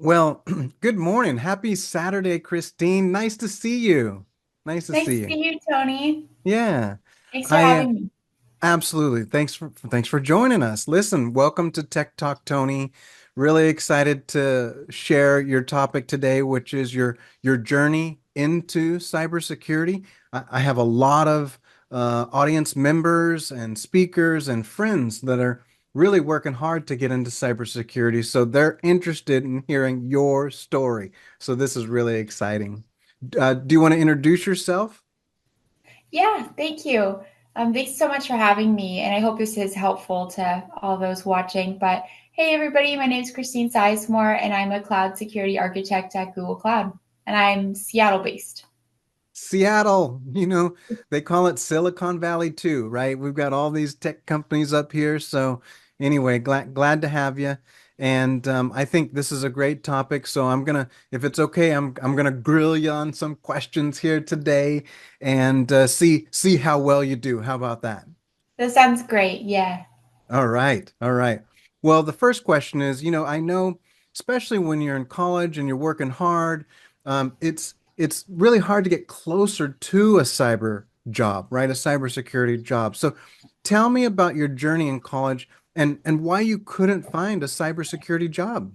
Well, good morning. Happy Saturday, Christine. Nice to see you. Nice to Nice see to you. see you, Tony. Yeah, Thanks for I having me. absolutely. Thanks for joining us. Listen, welcome to Tech Talk, Tony. Really excited to share your topic today, which is your journey into cybersecurity. I have a lot of audience members and speakers and friends that are really working hard to get into cybersecurity, so they're interested in hearing your story. So this is really exciting. Do you want to introduce yourself? Yeah, thank you. Thanks so much for having me, and I hope this is helpful to all those watching. But hey, everybody, my name is Christine Sizemore, and I'm a cloud security architect at Google Cloud, and I'm Seattle based. Seattle, they call it Silicon Valley too, right? We've got all these tech companies up here. So anyway, glad to have you. And I think this is a great topic. So if it's okay, I'm gonna grill you on some questions here today and see how well you do. How about that? This sounds great. Yeah. All right, all right. Well, the first question is, I know, especially when you're in college and you're working hard, it's really hard to get closer to a cyber job, right? A cybersecurity job. So, tell me about your journey in college and why you couldn't find a cybersecurity job.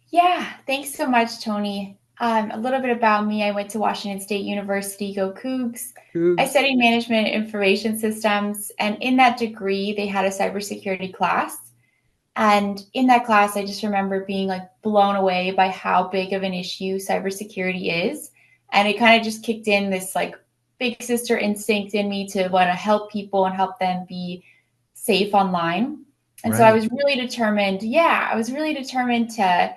Yeah, thanks so much, Tony. A little bit about me. I went to Washington State University, go Cougs. I Cougs. studied management information systems, and in that degree, they had a cybersecurity class. And in that class, I just remember being like blown away by how big of an issue cybersecurity is. And it kind of just kicked in this like big sister instinct in me to want to help people and help them be safe online. And so I Right. was really determined. Yeah, I was really determined to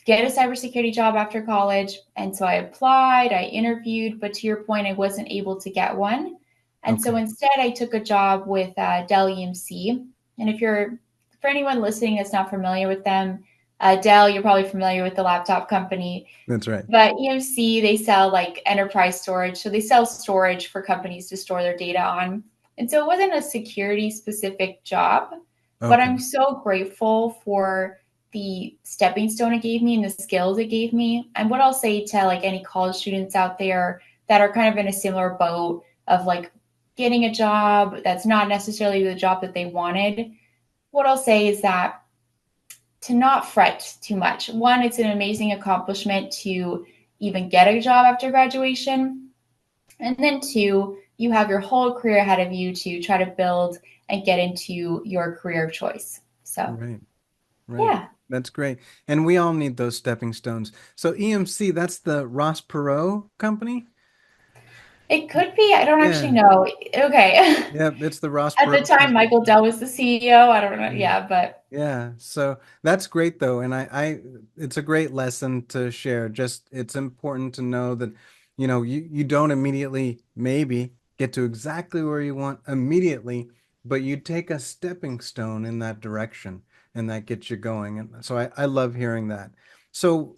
get a cybersecurity job after college. And so I applied, I interviewed, but to your point, I wasn't able to get one. And so Okay. instead, I took a job with Dell EMC. And for anyone listening that's not familiar with them, Dell, you're probably familiar with the laptop company, That's right. but EMC, they sell like enterprise storage. So they sell storage for companies to store their data on. And so it wasn't a security specific job, but Okay. I'm so grateful for the stepping stone it gave me and the skills it gave me. And what I'll say to like any college students out there that are kind of in a similar boat of like getting a job that's not necessarily the job that they wanted, what I'll say is that to not fret too much. One, it's an amazing accomplishment to even get a job after graduation. And then two, you have your whole career ahead of you to try to build and get into your career of choice. So, Right. Right. yeah, That's great. And we all need those stepping stones. So EMC, that's the Ross Perot company? it could be. I don't actually Yeah. know. Okay. Yeah, it's the Ross At the Perot time, company. Michael Dell was the CEO. I don't know. Yeah. Yeah, but Yeah. So that's great though. And it's a great lesson to share. Just it's important to know that, you don't immediately maybe get to exactly where you want immediately, but you take a stepping stone in that direction and that gets you going. And so I love hearing that. So,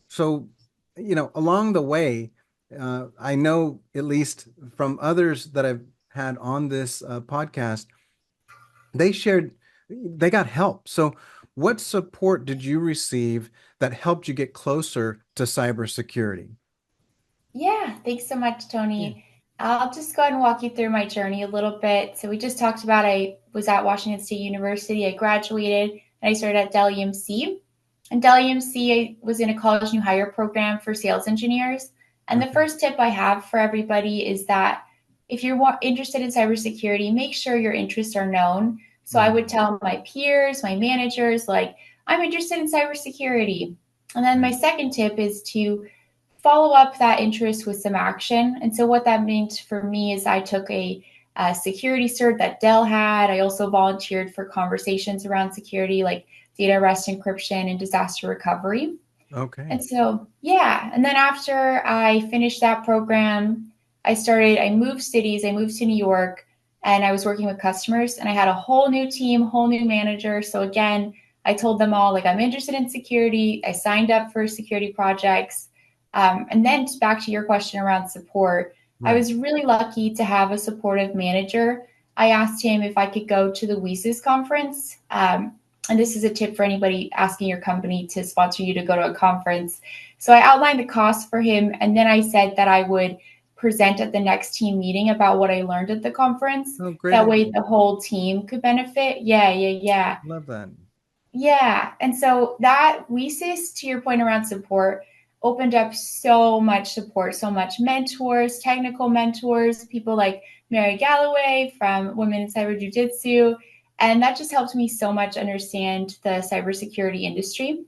along the way, I know at least from others that I've had on this podcast, they shared they got help. So what support did you receive that helped you get closer to cybersecurity? yeah, thanks so much, Yeah. Tony. I'll just go ahead and walk you through my journey a little bit. So we just talked about I was at Washington State University. I graduated and I started at Dell EMC. And Dell EMC, I was in a college new hire program for sales engineers. And the Okay. first tip I have for everybody is that if you're interested in cybersecurity, make sure your interests are known. So I would Mm, tell my peers, my managers, like, I'm interested in cybersecurity. And then my right. second tip is to follow up that interest with some action. And so what that meant for me is I took a security cert that Dell had. I also volunteered for conversations around security, like data rest encryption and disaster recovery. Okay. And so, yeah. And then after I finished that program, I moved cities, I moved to New York, and I was working with customers, and I had a whole new team, whole new manager. So again, I told them all, like, I'm interested in security. I signed up for security projects. And then back to your question around support, I Right. was really lucky to have a supportive manager. I asked him if I could go to the WiCys conference. and this is a tip for anybody asking your company to sponsor you to go to a conference. So I outlined the cost for him, and then I said that I would present at the next team meeting about what I learned at the conference. Oh, great That way idea. the whole team could benefit. Yeah. Love that. Yeah. And so that WiCys, to your point around support, opened up so much support, so much mentors, technical mentors, people like Mary Galloway from Women Cyberjutsu. And that just helped me so much understand the cybersecurity industry.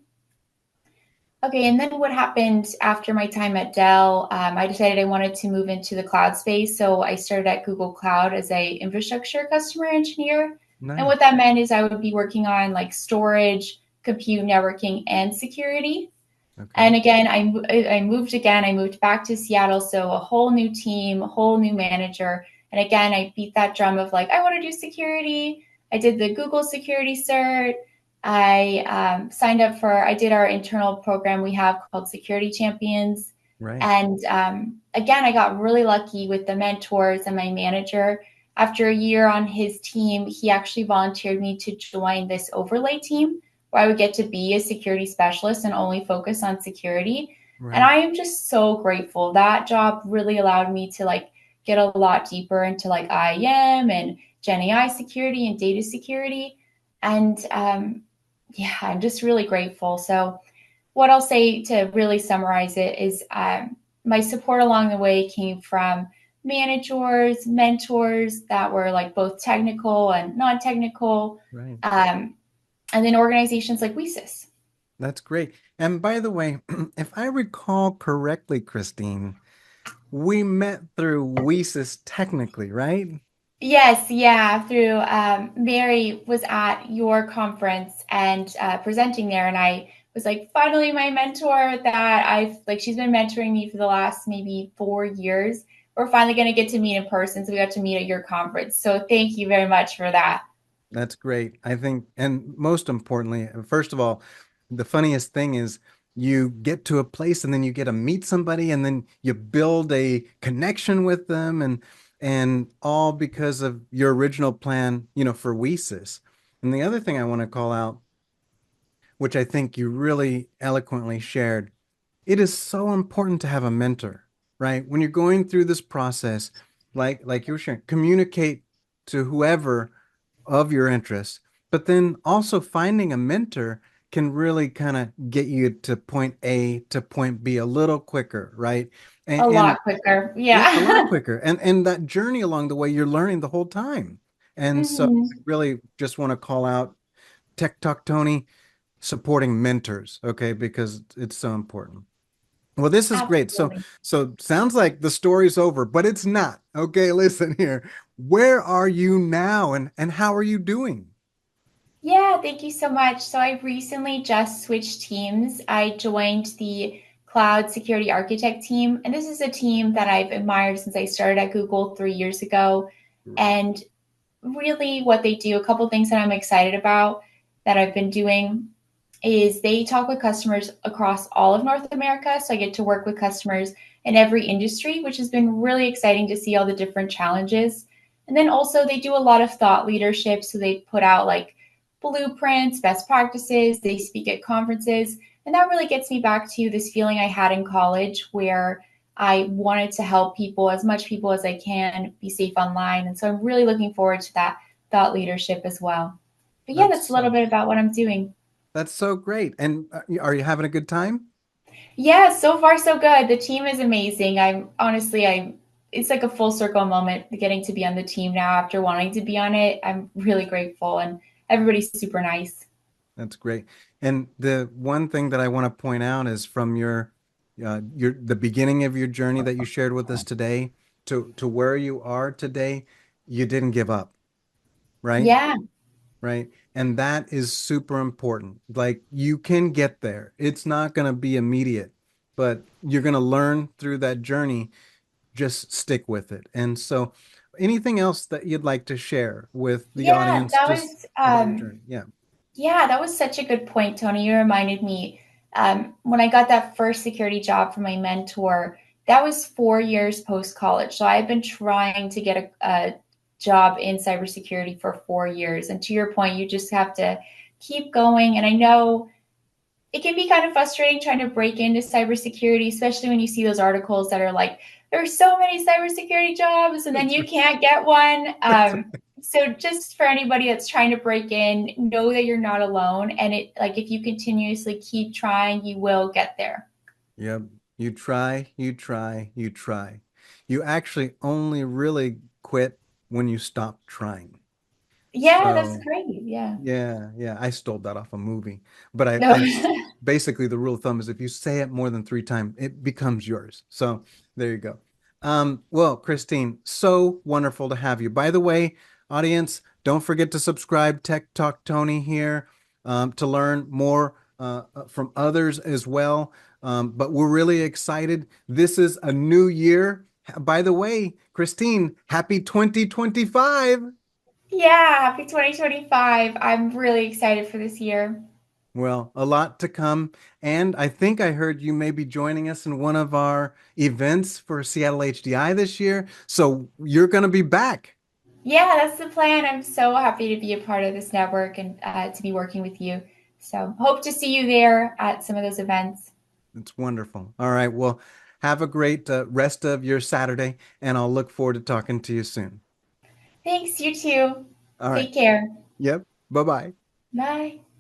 Okay, and then what happened after my time at Dell? I decided I wanted to move into the cloud space, so I started at Google Cloud as a infrastructure customer engineer. And Nice. what that meant is I would be working on like storage, compute, networking, and security. Okay. And again, I moved again. I moved back to Seattle, so a whole new team, a whole new manager. And again, I beat that drum of like I want to do security. I did the Google security cert. I signed up for. I did our internal program we have called Security Champions. Right. And again, I got really lucky with the mentors and my manager. After a year on his team, he actually volunteered me to join this overlay team where I would get to be a security specialist and only focus on security. And Right. I am just so grateful. That job really allowed me to like get a lot deeper into like IAM and Gen AI security and data security. And yeah, I'm just really grateful. So what I'll say to really summarize it is my support along the way came from managers, mentors that were like both technical and non-technical. Right. Um, and then organizations like WiCys. That's great. And by the way, if I recall correctly, Christine, we met through WiCys technically, right? Yes, yeah. Through Mary was at your conference and presenting there, and I was like, finally, my mentor that I've like, she's been mentoring me for the last maybe 4 years. We're finally going to get to meet in person, so we got to meet at your conference. So thank you very much for that. That's great. I think, and most importantly, first of all, the funniest thing is you get to a place and then you get to meet somebody and then you build a connection with them and all because of your original plan, for WiCys. And the other thing I want to call out, which I think you really eloquently shared, it is so important to have a mentor, right? When you're going through this process, like you were sharing, communicate to whoever of your interests, but then also finding a mentor can really kind of get you to point A to point B a little quicker, right? A And lot quicker. yeah, a lot Yeah. quicker. And that journey along the way, you're learning the whole time. And so I Hmm. really just want to call out Tech Talk Tony supporting mentors, okay, because it's so important. Well, this is great. So, Absolutely. so sounds like the story's over, but it's not. Okay, listen here. Where are you now and how are you doing? Yeah, thank you so much. So I recently just switched teams. I joined the cloud security architect team, and this is a team that I've admired since I started at Google 3 years ago. And really, what they do, a couple things that I'm excited about that I've been doing is they talk with customers across all of North America. So I get to work with customers in every industry, which has been really exciting to see all the different challenges. And then also, they do a lot of thought leadership. So they put out like blueprints, best practices, they speak at conferences. And that really gets me back to this feeling I had in college where I wanted to help people, as much people as I can, be safe online. And so I'm really looking forward to that thought leadership as well. But yeah, That's that's a little so bit about what I'm doing. that's so great. And are you having a good time? Yeah, so far so good. The team is amazing. I'm honestly, I it's like a full circle moment getting to be on the team now after wanting to be on it. I'm really grateful and everybody's super nice. That's great. And the one thing that I want to point out is from your the beginning of your journey that you shared with us today to where you are today, you didn't give up, right? Yeah. Right? And that is super important. Like you can get there. It's not going to be immediate, but you're going to learn through that journey. Just stick with it. And so, anything else that you'd like to share with the Yeah, audience that just was about your journey? Yeah. yeah, that was such a good point, Tony. You reminded me when I got that first security job from my mentor, that was 4 years post college. So I've been trying to get a job in cybersecurity for 4 years. And to your point, you just have to keep going. And I know it can be kind of frustrating trying to break into cybersecurity, especially when you see those articles that are like, there's so many cybersecurity jobs, and then That's you right. can't get one. That's right. So just for anybody that's trying to break in, know that you're not alone. And it like if you continuously keep trying, you will get there. Yep. You try, you try, you try. You actually only really quit when you stop trying. Yeah, that's So great. Yeah. yeah, yeah. I stole that off a movie. But No. basically the rule of thumb is if you say it more than 3 times, it becomes yours. So there you go. Well, Christine, so wonderful to have you. By the way, audience, don't forget to subscribe Tech Talk Tony here to learn more from others as well. But we're really excited. This is a new year. By the way, Christine, happy 2025. Yeah, happy 2025. I'm really excited for this year. Well, a lot to come. And I think I heard you may be joining us in one of our events for Seattle HDI this year. So you're going to be back. Yeah, that's the plan. I'm so happy to be a part of this network and to be working with you. So hope to see you there at some of those events. It's wonderful. All right. Well, have a great rest of your Saturday, and I'll look forward to talking to you soon. Thanks, you too. All right. Take care. Yep. Bye bye. Bye.